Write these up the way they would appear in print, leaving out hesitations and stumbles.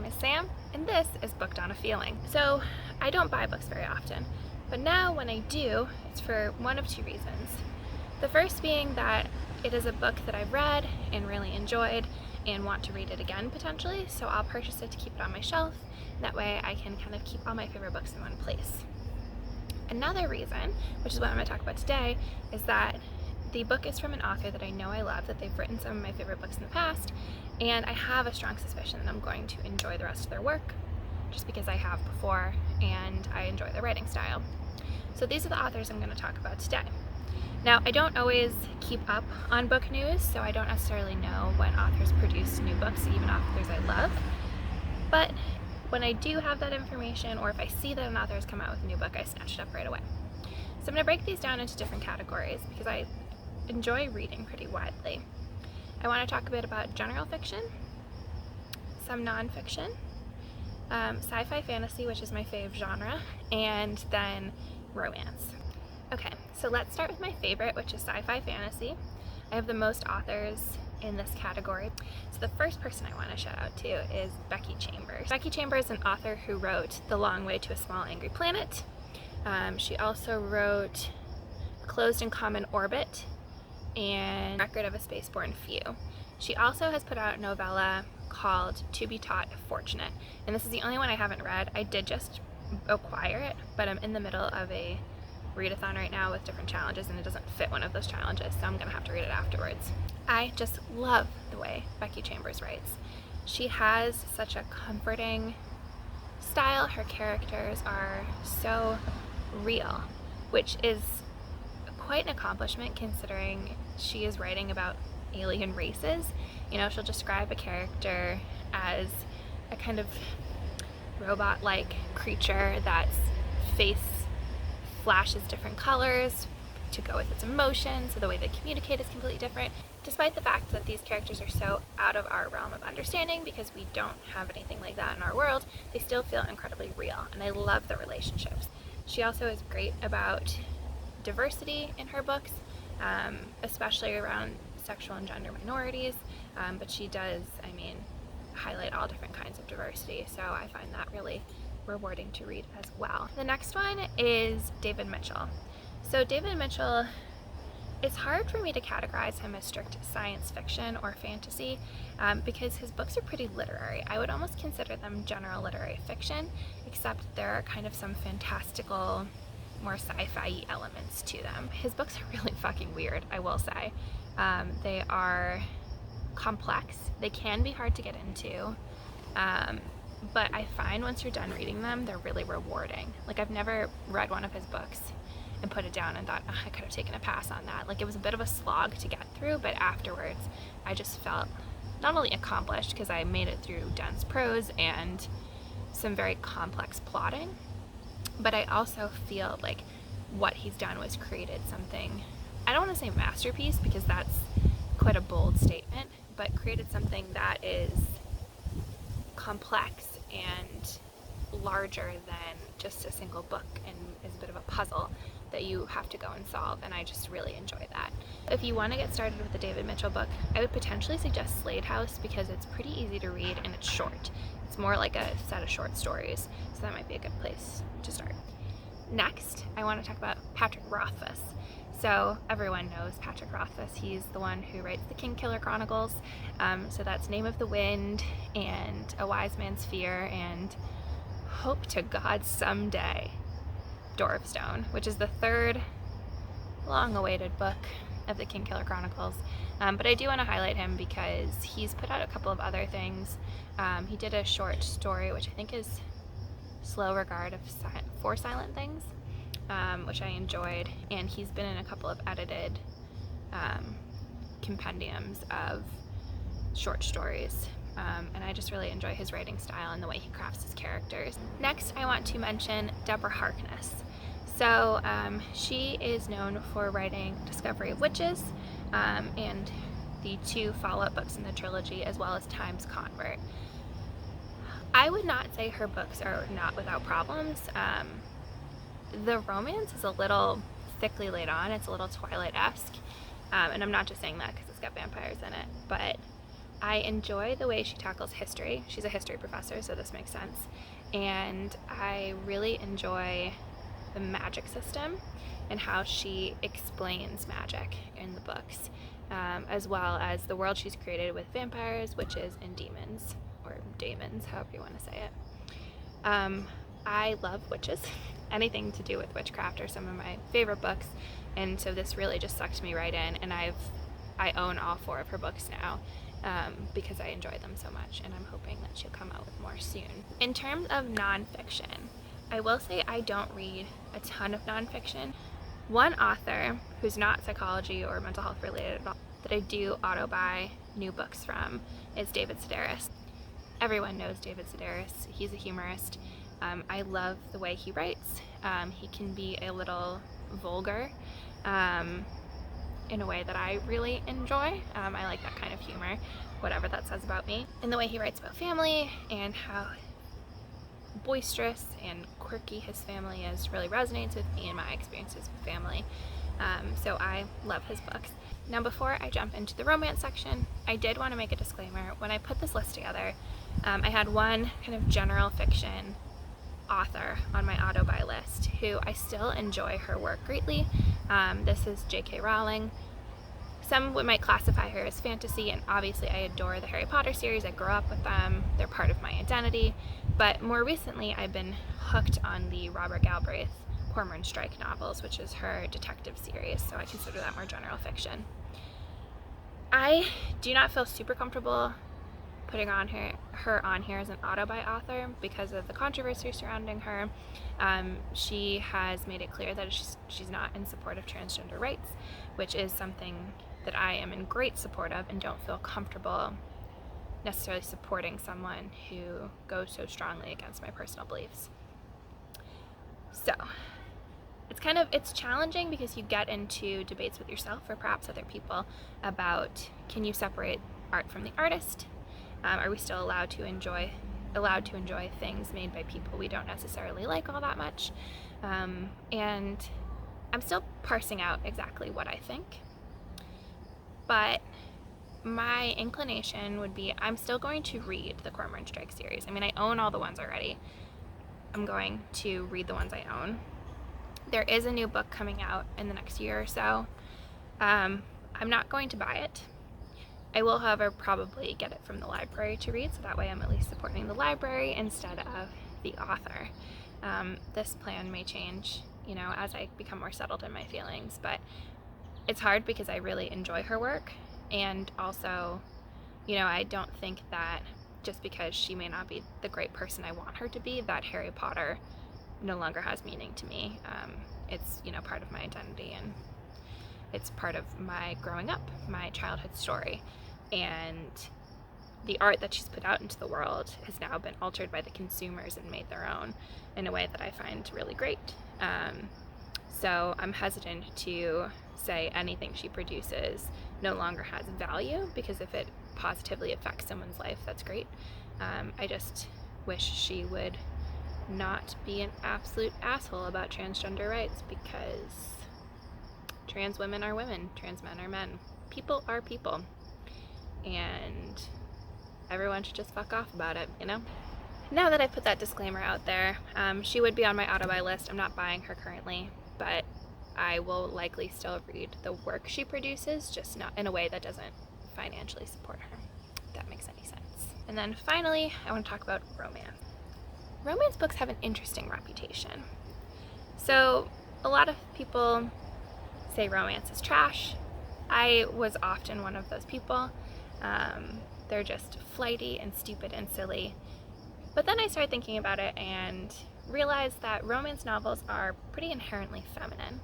is Sam, and this is Booked on a Feeling. So, I don't buy books very often, but now when I do, it's for one of two reasons. The first being that it is a book that I've read and really enjoyed and want to read it again potentially, so I'll purchase it to keep it on my shelf. That way I can kind of keep all my favorite books in one place. Another reason, which is what I'm going to talk about today, is that the book is from an author that I know I love, that they've written some of my favorite books in the past, and I have a strong suspicion that I'm going to enjoy the rest of their work, just because I have before, and I enjoy their writing style. So these are the authors I'm going to talk about today. Now, I don't always keep up on book news, so I don't necessarily know when authors produce new books, even authors I love, but when I do have that information, or if I see that an author has come out with a new book, I snatch it up right away. So I'm going to break these down into different categories because I enjoy reading pretty widely. I want to talk a bit about general fiction, some nonfiction, sci-fi fantasy, which is my fave genre, and then romance. Okay, so let's start with my favorite, which is sci-fi fantasy. I have the most authors in this category. So the first person I want to shout out to is Becky Chambers. Becky Chambers is an author who wrote The Long Way to a Small Angry Planet. She also wrote Closed and Common Orbit and Record of a Spaceborne Few. She also has put out a novella called To Be Taught If Fortunate, and this is the only one I haven't read. I did just acquire it, but I'm in the middle of a readathon right now with different challenges, and it doesn't fit one of those challenges, so I'm gonna have to read it afterwards. I just love the way Becky Chambers writes. She has such a comforting style. Her characters are so real, which is quite an accomplishment considering she is writing about alien races. You know, she'll describe a character as a kind of robot-like creature that's face flashes different colors to go with its emotions, so the way they communicate is completely different, despite the fact that these characters are so out of our realm of understanding because we don't have anything like that in our world. They still feel incredibly real, and I love the relationships. She also is great about diversity in her books, especially around sexual and gender minorities, but she does, highlight all different kinds of diversity, so I find that really rewarding to read as well. The next one is David Mitchell. So David Mitchell, it's hard for me to categorize him as strict science fiction or fantasy because his books are pretty literary. I would almost consider them general literary fiction, except there are kind of some fantastical, more sci-fi elements to them. His books are really fucking weird, I will say. They are complex. They can be hard to get into, but I find once you're done reading them, they're really rewarding. Like, I've never read one of his books and put it down and thought, oh, I could have taken a pass on that. Like, it was a bit of a slog to get through, but afterwards I just felt not only accomplished because I made it through dense prose and some very complex plotting, but I also feel like what he's done was created something, I don't want to say masterpiece because that's quite a bold statement, but created something that is complex and larger than just a single book and is a bit of a puzzle that you have to go and solve, and I just really enjoy that. If you want to get started with a David Mitchell book, I would potentially suggest Slade House because it's pretty easy to read and it's short. It's more like a set of short stories, so that might be a good place to start. Next, I want to talk about Patrick Rothfuss. So everyone knows Patrick Rothfuss. He's the one who writes the Kingkiller Chronicles. So that's Name of the Wind and A Wise Man's Fear and hope to God someday Door of Stone, which is the third long-awaited book of the Kingkiller Chronicles. But I do want to highlight him because he's put out a couple of other things. He did a short story, which I think is Slow Regard of For Silent Things, which I enjoyed, and he's been in a couple of edited compendiums of short stories, and I just really enjoy his writing style and the way he crafts his characters. Next, I want to mention Deborah Harkness. So she is known for writing Discovery of Witches and the two follow-up books in the trilogy, as well as Time's Convert. I would not say her books are not without problems. The romance is a little thickly laid on. It's a little Twilight-esque, and I'm not just saying that because it's got vampires in it, but I enjoy the way she tackles history. She's a history professor, so this makes sense. And I really enjoy the magic system and how she explains magic in the books, as well as the world she's created with vampires, witches, and demons, or daemons, however you want to say it. I love witches. Anything to do with witchcraft are some of my favorite books, and so this really just sucked me right in, and I own all 4 of her books now, because I enjoy them so much, and I'm hoping that she'll come out with more soon. In terms of nonfiction, I will say I don't read a ton of nonfiction. One author who's not psychology or mental health related at all that I do auto-buy new books from is David Sedaris. Everyone knows David Sedaris. He's a humorist. I love the way he writes. He can be a little vulgar in a way that I really enjoy. I like that kind of humor, whatever that says about me. And the way he writes about family and how boisterous and quirky his family is really resonates with me and my experiences with family. So I love his books. Now, before I jump into the romance section, I did want to make a disclaimer. When I put this list together, I had one kind of general fiction author on my auto-buy list who I still enjoy her work greatly. This is J.K. Rowling. Some might classify her as fantasy, and obviously I adore the Harry Potter series. I grew up with them. They're part of my identity. But more recently, I've been hooked on the Robert Galbraith Cormoran Strike novels, which is her detective series, so I consider that more general fiction. I do not feel super comfortable putting on her on here as an auto-buy author because of the controversy surrounding her. She has made it clear that she's not in support of transgender rights, which is something that I am in great support of and don't feel comfortable necessarily supporting someone who goes so strongly against my personal beliefs. So it's challenging because you get into debates with yourself or perhaps other people about, can you separate art from the artist? Are we still allowed to enjoy things made by people we don't necessarily like all that much? And I'm still parsing out exactly what I think. But my inclination would be I'm still going to read the Cormoran Strike series. I mean, I own all the ones already. I'm going to read the ones I own. There is a new book coming out in the next year or so. I'm not going to buy it. I will, however, probably get it from the library to read, so that way I'm at least supporting the library instead of the author. This plan may change, as I become more settled in my feelings, but it's hard because I really enjoy her work, and also, I don't think that just because she may not be the great person I want her to be, that Harry Potter no longer has meaning to me. It's, part of my identity, and it's part of my growing up, my childhood story. And the art that she's put out into the world has now been altered by the consumers and made their own in a way that I find really great. So I'm hesitant to say anything she produces no longer has value, because if it positively affects someone's life, that's great. I just wish she would not be an absolute asshole about transgender rights, because trans women are women, trans men are men. People are people. And everyone should just fuck off about it, Now that I've put that disclaimer out there, she would be on my auto-buy list. I'm not buying her currently, but I will likely still read the work she produces, just not in a way that doesn't financially support her, if that makes any sense. And then finally, I want to talk about romance. Romance books have an interesting reputation. So a lot of people say romance is trash. I was often one of those people. They're just flighty and stupid and silly. But then I started thinking about it and realized that romance novels are pretty inherently feminine,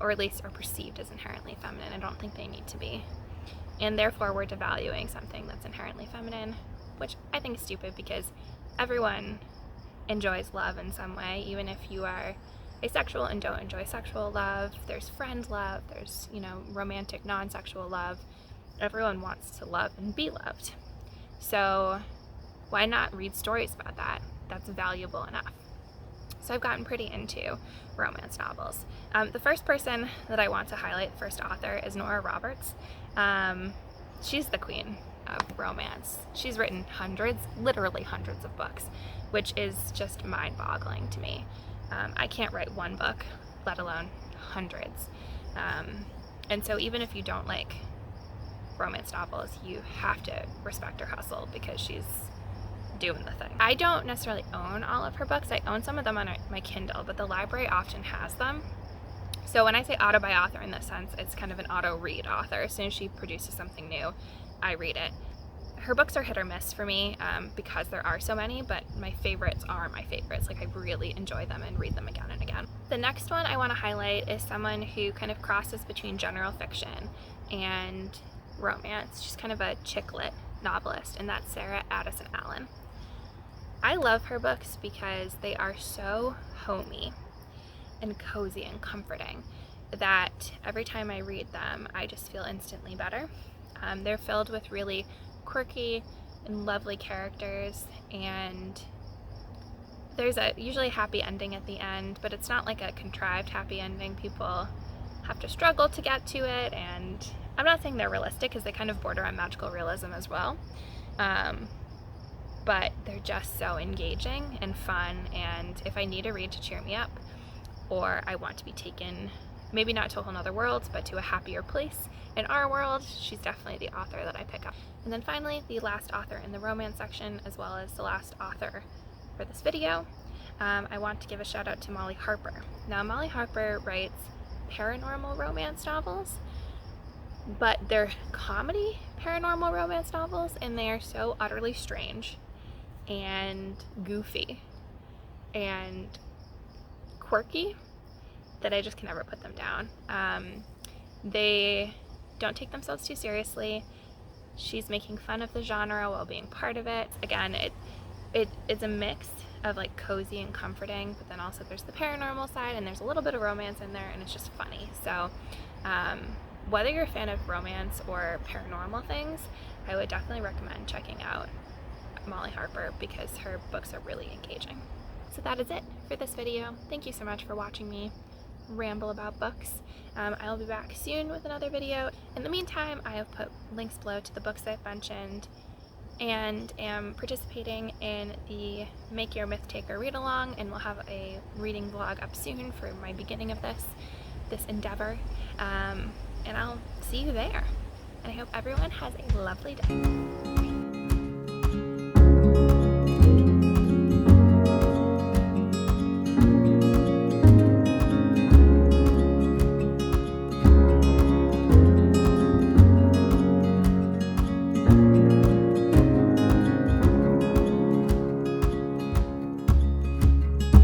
or at least are perceived as inherently feminine. I don't think they need to be. And therefore we're devaluing something that's inherently feminine, which I think is stupid, because everyone enjoys love in some way, even if you are asexual and don't enjoy sexual love. There's friend love, there's, romantic non-sexual love. Everyone wants to love and be loved. So why not read stories about that? That's valuable enough. So I've gotten pretty into romance novels. The first person that I want to highlight, first author, is Nora Roberts. She's the queen. of romance. She's written hundreds, literally hundreds of books, which is just mind-boggling to me. I can't write one book, let alone hundreds. And so even if you don't like romance novels, you have to respect her hustle because she's doing the thing. I don't necessarily own all of her books. I own some of them on my Kindle, but the library often has them. So when I say auto-by-author in this sense, it's kind of an auto-read author. As soon as she produces something new, I read it. Her books are hit or miss for me because there are so many, but my favorites are my favorites. Like, I really enjoy them and read them again and again. The next one I want to highlight is someone who kind of crosses between general fiction and romance. She's kind of a chick lit novelist, and that's Sarah Addison Allen. I love her books because they are so homey and cozy and comforting that every time I read them, I just feel instantly better. They're filled with really quirky and lovely characters, and there's usually a happy ending at the end, but it's not like a contrived happy ending. People have to struggle to get to it, and I'm not saying they're realistic because they kind of border on magical realism as well. But they're just so engaging and fun, and if I need a read to cheer me up, or I want to be taken, maybe not to a whole nother world, but to a happier place in our world, she's definitely the author that I pick up. And then finally, the last author in the romance section, as well as the last author for this video, I want to give a shout out to Molly Harper. Now, Molly Harper writes paranormal romance novels, but they're comedy paranormal romance novels, and they are so utterly strange and goofy and quirky that I just can never put them down. They don't take themselves too seriously. She's making fun of the genre while being part of it. Again, it's a mix of like cozy and comforting, but then also there's the paranormal side, and there's a little bit of romance in there, and it's just funny. So whether you're a fan of romance or paranormal things, I would definitely recommend checking out Molly Harper because her books are really engaging. So that is it for this video. Thank you so much for watching me ramble about books. I'll be back soon with another video. In the meantime, I have put links below to the books I've mentioned, and am participating in the Make Your Myth Taker read along, and we'll have a reading vlog up soon for my beginning of this endeavor. And I'll see you there. And I hope everyone has a lovely day.